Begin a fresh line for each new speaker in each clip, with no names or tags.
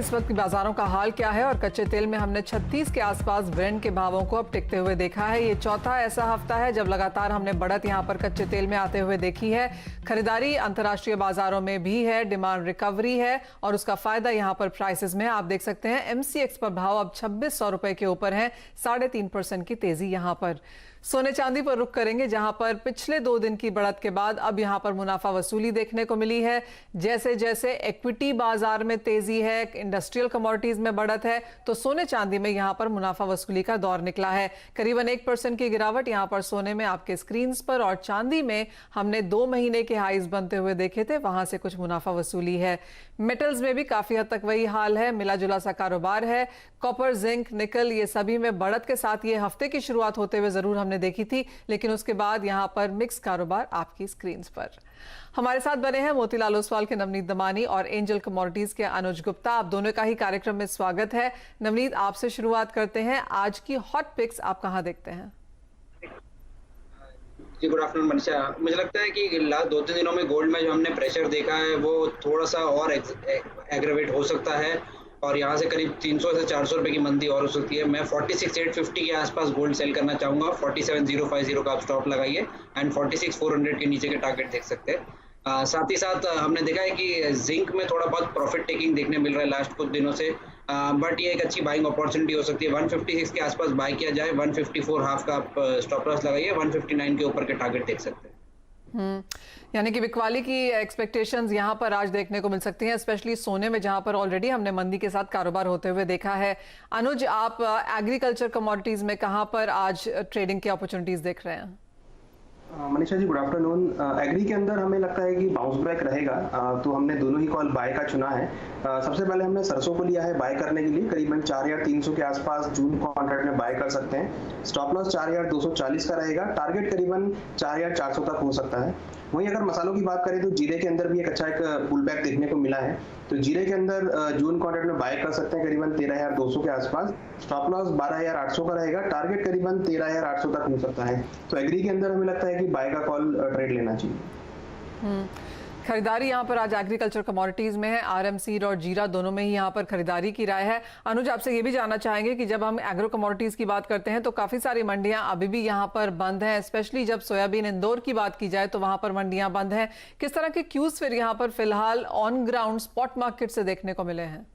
इस वक्त बाजारों का हाल क्या है और कच्चे तेल में हमने 36 के आसपास ब्रेंट के भावों को अब टिकते हुए देखा है। ये चौथा ऐसा हफ्ता है जब लगातार हमने बढ़त यहां पर कच्चे तेल में आते हुए देखी है। खरीदारी अंतर्राष्ट्रीय बाजारों में भी है, डिमांड रिकवरी है और उसका फायदा यहां पर प्राइसेस में आप देख सकते हैं। MCX पर भाव अब 2600 रुपए के ऊपर है, 3.5% की तेजी यहां पर। सोने चांदी पर रुख करेंगे, जहां पर पिछले 2 दिन की बढ़त के बाद अब यहां पर मुनाफा वसूली देखने को मिली है। जैसे जैसे इक्विटी बाजार में तेजी है, इंडस्ट्रियल कमोडिटीज में बढ़त है, तो सोने चांदी में यहां पर मुनाफा वसूली का दौर निकला है। करीबन 1% की गिरावट यहां पर सोने में आपके स्क्रीन पर, और चांदी में हमने 2 महीने के हाईज बनते हुए देखे थे, वहां से कुछ मुनाफा वसूली है। मेटल्स में भी काफी हद तक वही हाल है, मिला जुला सा कारोबार है। कॉपर, जिंक, निकल, ये सभी में बढ़त के साथ ये हफ्ते की शुरुआत होते हुए जरूर हमने देखी थी, लेकिन उसके बाद यहां पर मिक्स कारोबार आपकी स्क्रीन पर। हमारे साथ बने हैं मोतीलाल ओसवाल के नवनीत दमानी और एंजल कमोडिटीज के अनुज गुप्ता। आप दोनों का ही कार्यक्रम में स्वागत है। नवनीत, आपसे शुरुआत करते हैं। आज की हॉट पिक्स आप कहां देखते हैं?
जी, गुड आफ्टरनून मनीषा। मुझे लगता है कि लास्ट 2-3 दिनों में गोल्ड में जो हमने प्रेशर देखा है वो थोड़ा सा और एग्रेवेट हो सकता है और यहाँ से करीब 300 से 400 रुपए की मंदी और हो सकती है। मैं 46,850 के आसपास गोल्ड सेल करना चाहूँगा। 47,050 का आप स्टॉप लगाइए एंड 46,400 के नीचे के टारगेट देख सकते हैं। साथ ही साथ हमने देखा है कि जिंक में थोड़ा बहुत प्रॉफिट टेकिंग देखने मिल रहा है लास्ट कुछ दिनों से, बट ये एक अच्छी बाइंग अपॉर्चुनिटी हो सकती है। 156 के आसपास बाय किया जाए, 154 हाफ का आप स्टॉप लॉस लगाइए, 159 के ऊपर के टारगेट देख सकते हैं।
यानी कि बिकवाली की एक्सपेक्टेशंस यहां पर आज देखने को मिल सकती हैं, स्पेशली सोने में, जहां पर ऑलरेडी हमने मंदी के साथ कारोबार होते हुए देखा है। अनुज, आप एग्रीकल्चर कमोडिटीज में कहां पर आज ट्रेडिंग की अपॉर्चुनिटीज देख रहे हैं?
Manisha ji, good afternoon. Agree के अंदर हमें लगता है कि बाउंस बैक रहेगा, तो हमने दोनों ही कॉल बाय का चुना है। सबसे पहले हमने सरसों को लिया है बाय करने के लिए, करीबन 4,300 के आसपास जून कॉन्ट्रैक्ट में बाय कर सकते हैं। स्टॉप लॉस 4,240 का रहेगा, टारगेट करीबन 4,400 तक हो सकता है। वहीं अगर मसालों की बात करें तो जीरे के अंदर भी एक अच्छा पुल बैक देखने को मिला है, तो जीरे के अंदर जून कॉन्ट्रैक्ट में बाय कर सकते हैं करीबन 13,200 के आसपास। स्टॉप लॉस 12,800 का रहेगा, टारगेट करीबन 13,800 तक हो सकता है। तो एग्री के अंदर हमें लगता है कि बाय का कॉल ट्रेड लेना चाहिए।
खरीदारी यहां पर आज एग्रीकल्चर कमोडिटीज में है, RM सीड और जीरा दोनों में ही यहां पर खरीदारी की राय है। अनुज, आपसे ये भी जानना चाहेंगे कि जब हम एग्रो कमोडिटीज की बात करते हैं तो काफी सारी मंडियां अभी भी यहां पर बंद हैं, स्पेशली जब सोयाबीन इंदौर की बात की जाए तो वहां पर मंडियां बंद हैं। किस तरह के क्यूज फिर यहां पर फिलहाल ऑन ग्राउंड स्पॉट मार्केट से देखने को मिले हैं?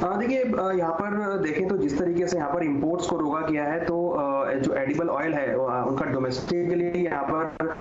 देखिए, यहाँ पर देखें तो जिस तरीके से यहाँ पर इंपोर्ट्स को रोका गया है, तो जो एडिबल ऑयल है उनका डोमेस्टिक के लिए यहाँ पर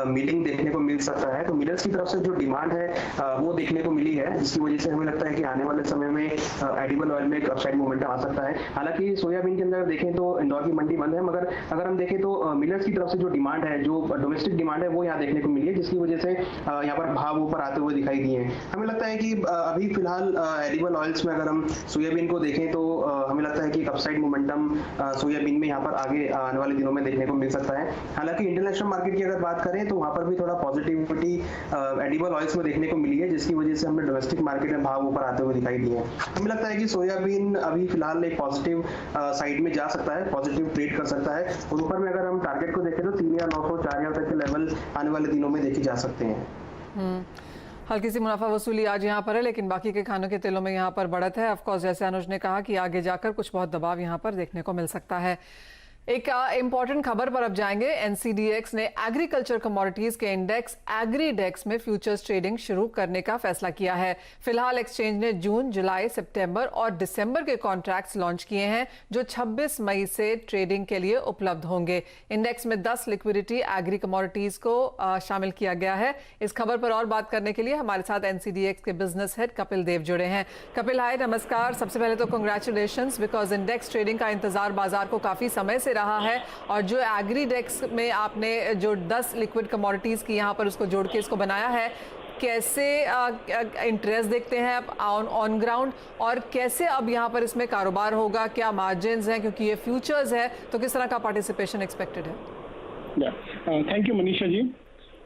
मिलिंग देखने को मिल सकता है। तो मिलर्स की तरफ से जो डिमांड है वो देखने को मिली है, जिसकी वजह से हमें लगता है कि आने वाले समय में एडिबल ऑयल में एक अपसाइड मोमेंटम आ सकता है। हालांकि सोयाबीन के अंदर देखें तो इंदौर की मंडी बंद है, मगर अगर हम देखें तो मिलर्स की तरफ से जो डिमांड है, जो डोमेस्टिक डिमांड है, वो यहाँ देखने को मिली है, जिसकी वजह से यहाँ पर भाव ऊपर आते हुए दिखाई दिए हैं। हमें लगता है कि अभी फिलहाल एडिबल ऑयल्स में अगर हम सोयाबीन को देखें तो हमें लगता है कि एक अपसाइड मोमेंटम सोयाबीन में यहाँ पर आगे आने वाले दिनों में देखने को मिल सकता है। हालांकि इंटरनेशनल मार्केट की अगर बात करें तो वहां पर भी थोड़ा पॉजिटिविटी एडिबल ऑयल्स में देखने को मिली है, जिसकी वजह से हमें डोमेस्टिक मार्केट में भाव ऊपर आते हुए दिखाई दिए हैं। हमें लगता है कि सोयाबीन अभी फिलहाल एक पॉजिटिव साइड में जा सकता है, पॉजिटिव ट्रेड कर सकता है। और ऊपर में अगर हम टारगेट को देखें तो 3,900 4,000 तक के लेवल आने वाले दिनों में देखे जा सकते हैं।
हल्की सी मुनाफा वसूली आज यहाँ पर है, लेकिन बाकी के खानों के तेलों में यहाँ पर बढ़त है। ऑफकोर्स जैसे अनुज ने कहा कि आगे जाकर कुछ बहुत दबाव यहाँ पर देखने को मिल सकता है। एक इंपॉर्टेंट खबर पर अब जाएंगे। NCDX ने एग्रीकल्चर कमोडिटीज के इंडेक्स एग्रीडेक्स में फ्यूचर्स ट्रेडिंग शुरू करने का फैसला किया है। फिलहाल एक्सचेंज ने जून, जुलाई, सितंबर और दिसंबर के कॉन्ट्रैक्ट्स लॉन्च किए हैं, जो 26 मई से ट्रेडिंग के लिए उपलब्ध होंगे। इंडेक्स में 10 लिक्विडिटी एग्री कमोडिटीज को शामिल किया गया है। इस खबर पर और बात करने के लिए हमारे साथ NCDX के बिजनेस हेड कपिल देव जुड़े हैं। कपिल, हाय, नमस्कार। सबसे पहले तो कंग्रेचुलेशंस, बिकॉज इंडेक्स ट्रेडिंग का इंतजार बाजार को काफी समय से रहा है, और जो एग्रीडेक्स में आपने जो 10 लिक्विड कमोडिटीज की यहाँ पर उसको जोड़ के इसको बनाया है, कैसे इंटरेस्ट देखते हैं आप ऑन ग्राउंड, और कैसे अब यहाँ पर इसमें कारोबार होगा? क्या मार्जिन्स हैं, क्योंकि ये फ्यूचर्स है, तो किस तरह का पार्टिसिपेशन एक्सपेक्टेड है?
Thank you Manisha ji.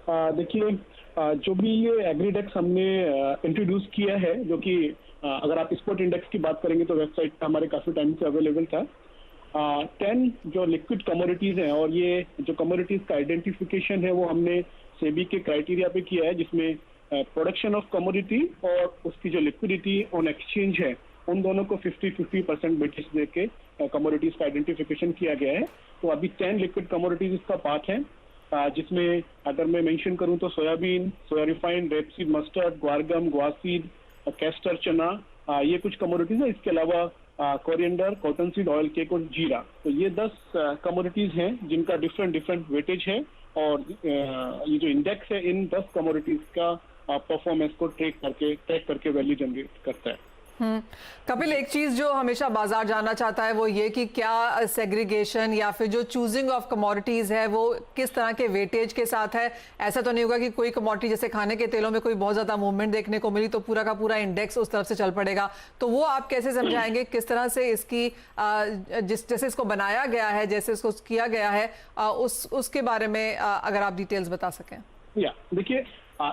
देखिए, जो भी ये एग्रीडेक्स हमने इंट्रोड्यूस किया है, जो कि अगर आप स्पॉट इंडेक्स की बात करेंगे तो वेबसाइट पर हमारे काफी टाइम से अवेलेबल था। 10 जो लिक्विड कमोडिटीज हैं, और ये जो कमोडिटीज का आइडेंटिफिकेशन है वो हमने सेबी के क्राइटेरिया पे किया है, जिसमें प्रोडक्शन ऑफ कमोडिटी और उसकी जो लिक्विडिटी ऑन एक्सचेंज है, उन दोनों को 50-50% वेटेज देके कमोडिटीज का आइडेंटिफिकेशन किया गया है। तो अभी 10 लिक्विड कमोडिटीज इसका पार्ट है, जिसमें अगर मैं मेंशन करूं तो soybean, soya refined, rapeseed mustard, guar gum, guar seed, castor चना, ये कुछ कमोडिटीज है। इसके अलावा coriander, cotton seed oil cake और जीरा। तो ये 10 कमोडिटीज हैं जिनका डिफरेंट वेटेज है, और ये जो इंडेक्स है इन 10 कमोडिटीज का परफॉर्मेंस को ट्रैक करके वैल्यू जनरेट करता है।
कपिल, एक चीज जो हमेशा बाजार जानना चाहता है वो ये कि क्या सेग्रीगेशन या फिर जो चूजिंग ऑफ कमोडिटीज है वो किस तरह के वेटेज के साथ है। ऐसा तो नहीं होगा कि कोई कमोडिटी जैसे खाने के तेलों में कोई बहुत ज्यादा मूवमेंट देखने को मिली तो पूरा का पूरा इंडेक्स उस तरफ से चल पड़ेगा। तो वो आप कैसे समझाएंगे, किस तरह से इसकी जैसे इसको बनाया गया है, जैसे इसको किया गया है, उसके बारे में अगर आप डिटेल्स बता सकें।
या देखिए,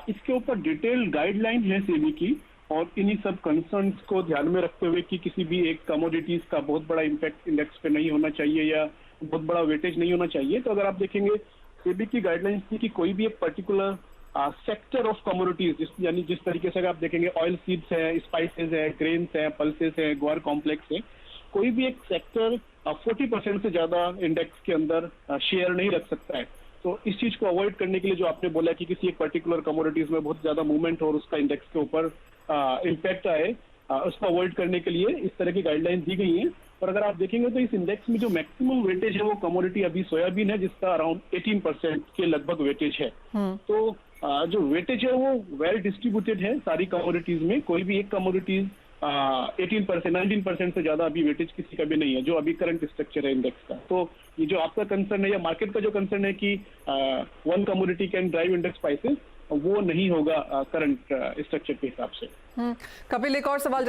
इसके ऊपर डिटेल गाइडलाइन है सेबी की, और इन्हीं सब कंसर्न्स को ध्यान में रखते हुए कि किसी भी एक कमोडिटीज का बहुत बड़ा इम्पैक्ट इंडेक्स पे नहीं होना चाहिए या बहुत बड़ा वेटेज नहीं होना चाहिए। तो अगर आप देखेंगे सेबी की गाइडलाइंस थी कि कोई भी एक पर्टिकुलर सेक्टर ऑफ कमोडिटीज, यानी जिस तरीके से अगर आप देखेंगे ऑयल सीड्स है, स्पाइसेस है, ग्रेन्स है, पल्सेस है, ग्वार कॉम्प्लेक्स है, कोई भी एक सेक्टर 40% से ज्यादा इंडेक्स के अंदर शेयर नहीं रख सकता है। तो इस चीज को अवॉइड करने के लिए जो आपने बोला कि किसी एक पर्टिकुलर कमोडिटीज में बहुत ज्यादा मूवमेंट हो और उसका इंडेक्स के ऊपर इम्पैक्ट आए, उसको अवॉइड करने के लिए इस तरह की गाइडलाइन दी गई हैं। और अगर आप देखेंगे तो इस इंडेक्स में जो मैक्सिमम वेटेज है वो कमोडिटी अभी सोयाबीन है, जिसका अराउंड 18% के लगभग वेटेज है। तो जो वेटेज है वो वेल डिस्ट्रीब्यूटेड है सारी कमोडिटीज में। कोई भी एक कमोडिटीज 18%, 19% से ज्यादा अभी वेटेज किसी का भी नहीं है, जो अभी करंट स्ट्रक्चर है इंडेक्स का। तो ये जो आपका कंसर्न है या मार्केट का जो कंसर्न है कि one commodity can drive index prices, वो नहीं होगा करंट स्ट्रक्चर के हिसाब से।
कपिल, एक और सवाल